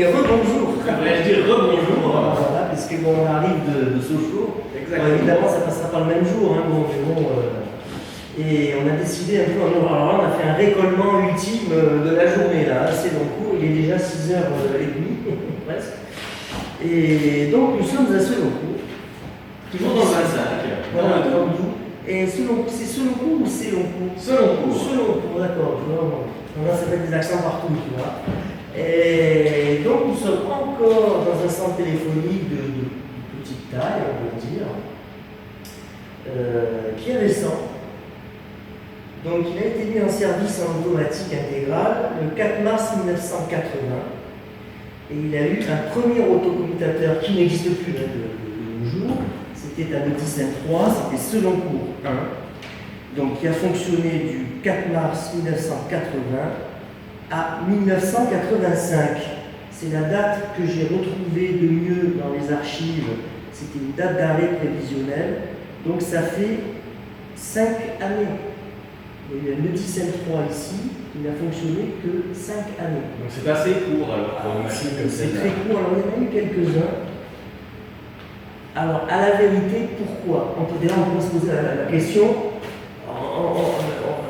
Et rebonjour. Je dire rebonjour. Voilà, puisque on arrive de Sochaux. Exactement. Évidemment, ça passera pas le même jour. Hein, et on a décidé un peu. Alors là, on a fait un récollement ultime de la journée, là, assez long cours. Il est déjà 6h30, presque. Et donc, nous sommes à Seloncourt. Toujours dans le 25. Voilà, comme vous. Et c'est Seloncourt ou Seloncourt? Seloncourt, d'accord. Là, ça fait des accents partout, tu vois. Et donc, nous sommes encore dans un centre téléphonique de petite taille, on peut dire, qui est récent. Donc, il a été mis en service en automatique intégrale le 4 mars 1980. Et il a eu un premier autocommutateur qui n'existe plus de nos jours. C'était un Otis M3, c'était Seloncourt 1. Donc, qui a fonctionné du 4 mars 1980 à 1985. C'est la date que j'ai retrouvée de mieux dans les archives. C'était une date d'arrêt prévisionnelle. Donc, ça fait 5 années. Il y a eu un Otis M3 ici, il n'a fonctionné que 5 années. Donc c'est assez court alors pour une machine comme c'est celle-là. très court, alors il y en a eu quelques-uns. Alors, à la vérité, pourquoi? On peut se poser la question.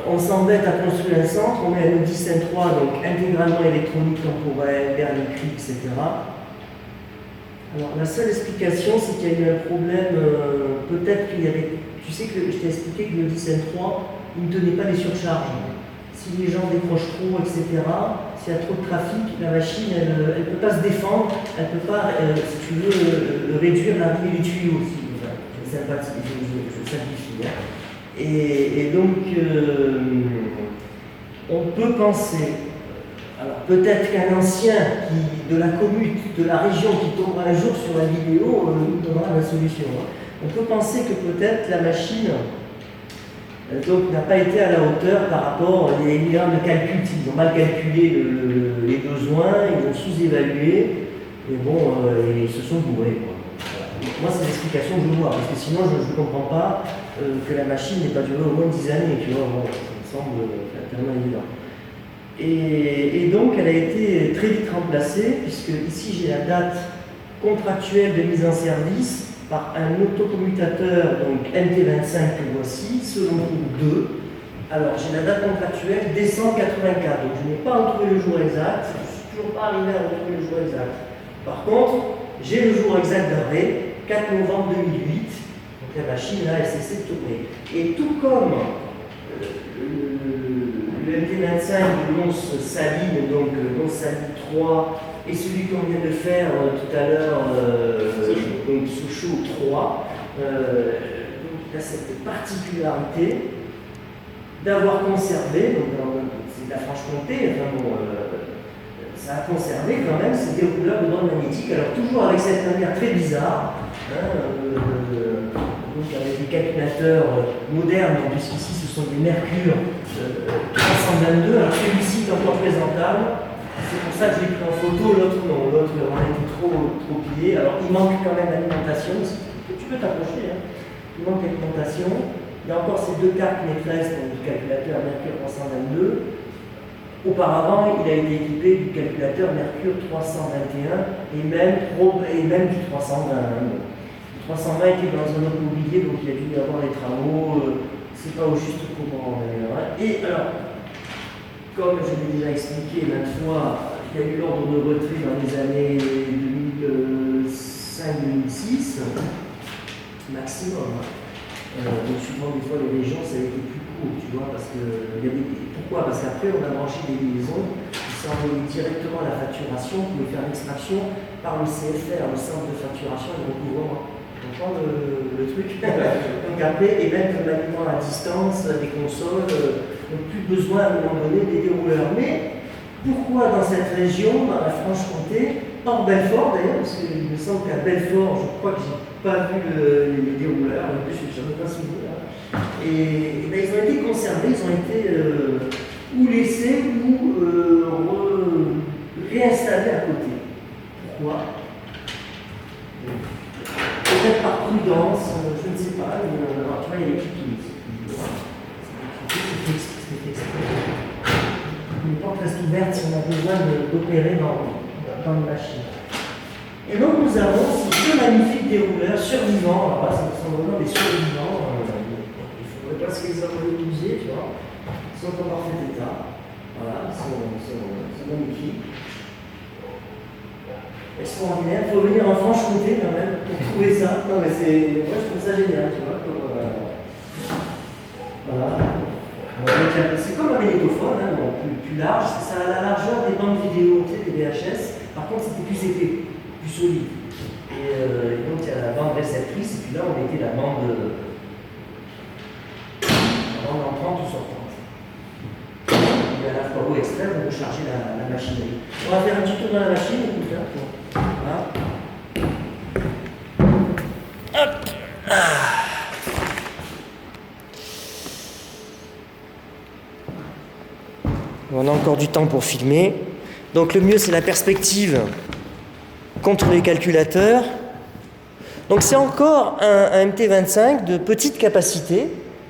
On s'embête à construire un centre, on met un Otis M3, donc intégralement électronique, temporel, dernier cri, etc. Alors, la seule explication, c'est qu'il y a eu un problème, peut-être qu'il y avait. Tu sais que je t'ai expliqué que le Otis M3, il ne tenait pas les surcharges. Si les gens décrochent trop, etc., s'il y a trop de trafic, la machine, elle ne peut pas se défendre, elle ne peut pas, si tu veux, réduire l'arrivée des tuyaux aussi. Enfin, je simplifie. Hein. Et donc, on peut penser, alors peut-être qu'un ancien de la commune, de la région, qui tombera un jour sur la vidéo, nous donnera la solution. Hein. On peut penser que peut-être la machine donc n'a pas été à la hauteur par rapport aux milliards de calculs. Ils ont mal calculé les besoins, ils ont sous-évalué, et bon, ils se sont bourrés. Quoi. Voilà. Moi, c'est l'explication que je vois, parce que sinon, je ne comprends pas que la machine n'ait pas duré au moins 10 années, tu vois, bon, ça me semble tellement évident. Et donc, elle a été très vite remplacée, puisque ici, j'ai la date contractuelle de mise en service par un autocommutateur, donc MT25 que voici, Seloncourt 2. Alors, j'ai la date contractuelle décembre 84, donc je n'ai pas retrouvé le jour exact, je ne suis toujours pas arrivé à retrouver le jour exact. Par contre, j'ai le jour exact d'arrêt, 4 novembre 2008, donc la machine là, elle cessé de tourner. Et tout comme le MT25 de Lons Saline, donc Lons Saline 3, et celui qu'on vient de faire tout à l'heure, donc Sochaux 3, donc il a cette particularité d'avoir conservé, donc c'est de la Franche-Comté, enfin bon, ça a conservé quand même ces dérouleurs de bande magnétique, alors toujours avec cette manière très bizarre, hein, donc avec des calculateurs modernes, puisqu'ici ce sont des Mercure 322, alors celui-ci est encore présentable. C'est pour ça que je l'ai pris en photo, l'autre non, l'autre on a été trop plié. Alors il manque quand même l'alimentation, tu peux t'approcher, hein. Il manque l'alimentation. Il y a encore ces deux cartes maîtresses du calculateur Mercure 322. Auparavant, il a été équipé du calculateur Mercure 321 et même du 320. Le 320 était dans un autre mobilier, donc il a dû y avoir les travaux, c'est pas au juste comment d'ailleurs. Hein. Et alors, comme je l'ai déjà expliqué maintes fois, il y a eu l'ordre de retrait dans les années 2005-2006, maximum. Donc souvent, des fois, les régions, ça a été plus court, tu vois, parce que... Pourquoi? Parce qu'après, on a branché des liaisons qui sont envoyées directement à la facturation, pour faire l'extraction par le CFR, le centre de facturation et de recouvrement. On comprend le truc. Donc après, et même l'aliment à distance, des consoles, donc plus besoin à un moment donné des dérouleurs. Mais pourquoi dans cette région, dans la Franche-Comté, hors Belfort d'ailleurs, parce qu'il me semble qu'à Belfort, je crois que j'ai pas vu les dérouleurs, en plus je n'ai pas souvenir. Et ben, ils ont été conservés, ils ont été ou laissés ou réinstallés à côté. Pourquoi? Peut-être par prudence, je ne sais pas. Alors, tu vois, il y a l'équipe qui les portes restent ouvertes si on a besoin d'opérer dans dans les machines. Et donc nous avons ces deux magnifiques dérouleurs survivants. Alors là, ce sont vraiment des survivants. Il ne faudrait pas qu'ils soient les musées, tu vois. Ils sont en parfait état. Voilà, ils sont magnifiques. Extraordinaire. Il faut venir en Franche-Comté quand même pour trouver ça. Non mais c'est. Moi je trouve ça génial, tu vois. Voilà. C'est comme un magnétophone, hein, plus large. Ça a la largeur des bandes vidéo, tu sais, des VHS. Par contre, c'était plus épais, plus solide. Et donc il y a la bande réceptrice, et puis là on mettait la bande entrante ou sortante. Et à la fois au extrême, on peut charger la machinerie. On va faire un petit tour dans la machine, écoute, hein, voilà. Hop. On a encore du temps pour filmer. Donc le mieux c'est la perspective contre les calculateurs. Donc c'est encore un MT25 de petite capacité,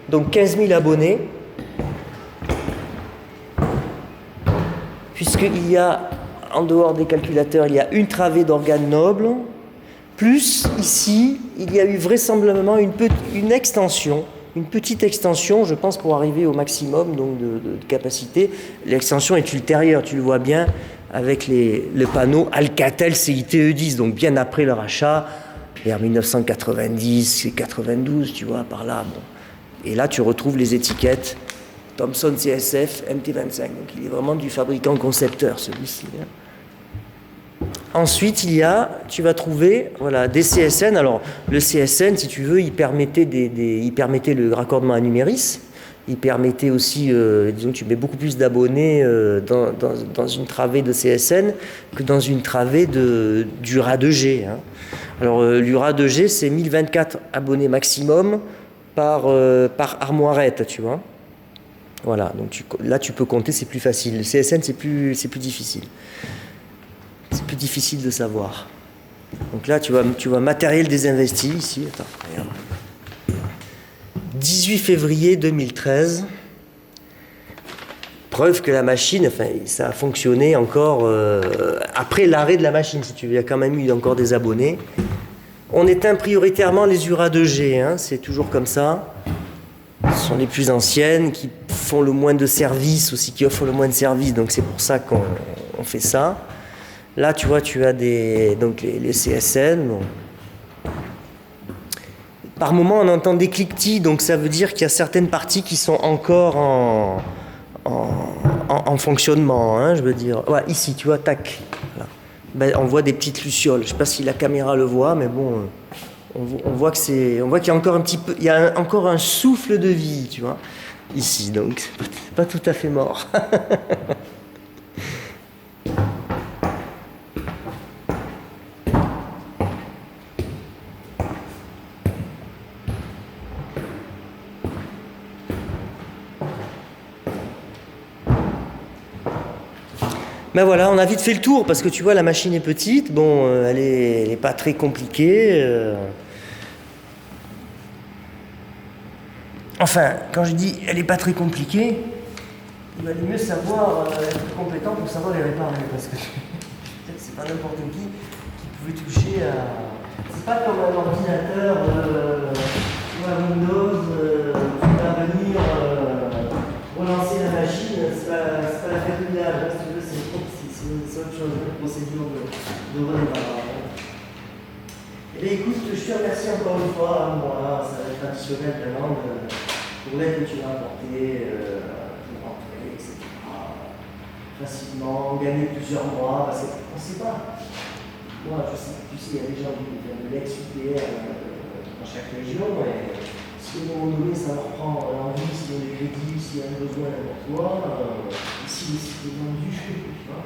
donc 15 000 abonnés. Puisqu'il y a, en dehors des calculateurs, il y a une travée d'organes nobles, plus ici, il y a eu vraisemblablement une extension, une petite extension, je pense, pour arriver au maximum donc, de capacité. L'extension est ultérieure, tu le vois bien, avec le panneau Alcatel CITE10, donc bien après leur achat, vers 1990 et 92, tu vois, par là. Bon. Et là, tu retrouves les étiquettes Thomson CSF MT25, donc il est vraiment du fabricant concepteur, celui-ci. Ensuite, tu vas trouver voilà, des CSN. Alors, le CSN, si tu veux, il permettait le raccordement à Numéris. Il permettait aussi, disons que tu mets beaucoup plus d'abonnés dans une travée de CSN que dans une travée du RA2G. Hein. Alors, l'URA 2G, c'est 1024 abonnés maximum par armoirette, tu vois. Voilà, donc là, tu peux compter, c'est plus facile. Le CSN, c'est plus difficile. C'est plus difficile de savoir. Donc là, tu vois matériel désinvesti ici. Attends, regarde. 18 février 2013. Preuve que la machine, enfin, ça a fonctionné encore après l'arrêt de la machine, si tu veux. Il y a quand même eu encore des abonnés. On éteint prioritairement les URA 2G, hein, c'est toujours comme ça. Ce sont les plus anciennes, qui font le moins de services aussi, qui offrent le moins de services. Donc c'est pour ça qu'on fait ça. Là, tu vois, tu as donc les CSN. Bon. Par moment, on entend des cliquetis, donc ça veut dire qu'il y a certaines parties qui sont encore en fonctionnement, hein, je veux dire. Ouais, ici, tu vois, tac. Voilà. Ben, on voit des petites lucioles. Je ne sais pas si la caméra le voit, mais bon, on voit qu'il y a encore un petit peu, il y a encore un souffle de vie, tu vois, ici. Donc, c'est pas tout à fait mort. Ben voilà, on a vite fait le tour parce que tu vois, la machine est petite. Bon, elle est pas très compliquée. Enfin, quand je dis elle est pas très compliquée, il valait mieux savoir être compétent pour savoir les réparer parce que c'est pas n'importe qui pouvait toucher à. C'est pas comme un ordinateur ou un Windows qui va venir relancer la machine. C'est pas la fête de l'âge. C'est autre chose, une procédure de redémarrage. Eh bien écoute, je te remercie encore une fois, moi, ça va être traditionnel vraiment pour l'aide que tu m'as apportée, pour rentrer, etc. Facilement, gagner plusieurs mois, parce qu'on ne sait pas. Moi, je sais, tu sais, il y a des gens qui viennent de l'ex-UPR dans chaque région, et si à un moment donné ça leur prend l'envie, s'il y a des crédits, s'il y a un besoin n'importe quoi, si c'est vendu, tu vois.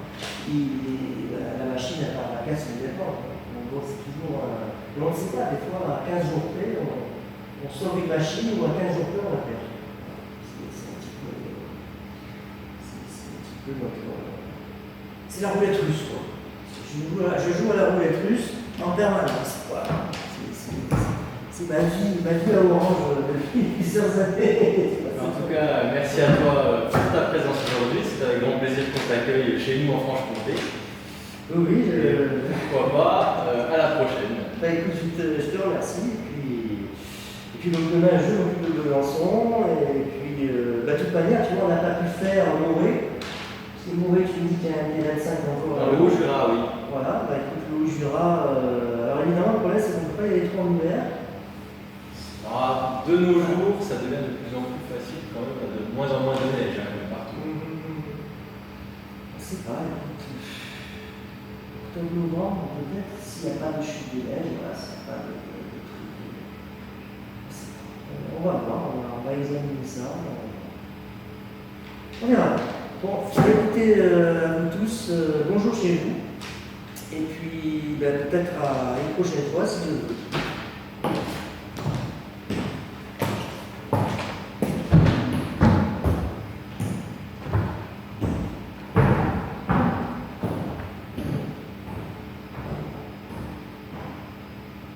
La machine elle part à la casse immédiatement. Donc bon, c'est toujours. Mais on ne sait pas, des fois à 15 jours près, on sauve une machine ou à 15 jours près on la perd. C'est un petit peu notre. C'est la roulette russe quoi. Je joue à la roulette russe en permanence. Voilà. C'est ma vie à Orange depuis plusieurs années. En tout cas, merci à toi pour ta présence aujourd'hui. C'est avec grand plaisir qu'on t'accueille chez nous en Franche-Comté. Oui, oui, Pourquoi pas, à la prochaine. bah, écoute, je te remercie. Et puis donc demain, je m'occupe de Besançon. Et puis, bah, de toute manière, tu vois, on n'a pas pu faire Morée. C'est Morée, tu me dis qu'il y a un T25 encore. Dans le Haut-Jura, oui. Voilà, bah écoute, le Haut-Jura. Alors évidemment, le problème, c'est qu'on ne peut pas y aller trop en hiver. Ah, de nos jours, ça devient de plus en plus facile quand même, il y a de moins en moins de neige un peu partout. C'est pas, écoute. Octobre-novembre, peut-être, s'il n'y a pas de chute de neige, voilà, s'il n'y a pas de truc. On va voir, on va examiner ça. On verra. Bon, écoutez à vous tous, bonjour chez vous. Et puis, bah, peut-être à une prochaine fois si vous voulez.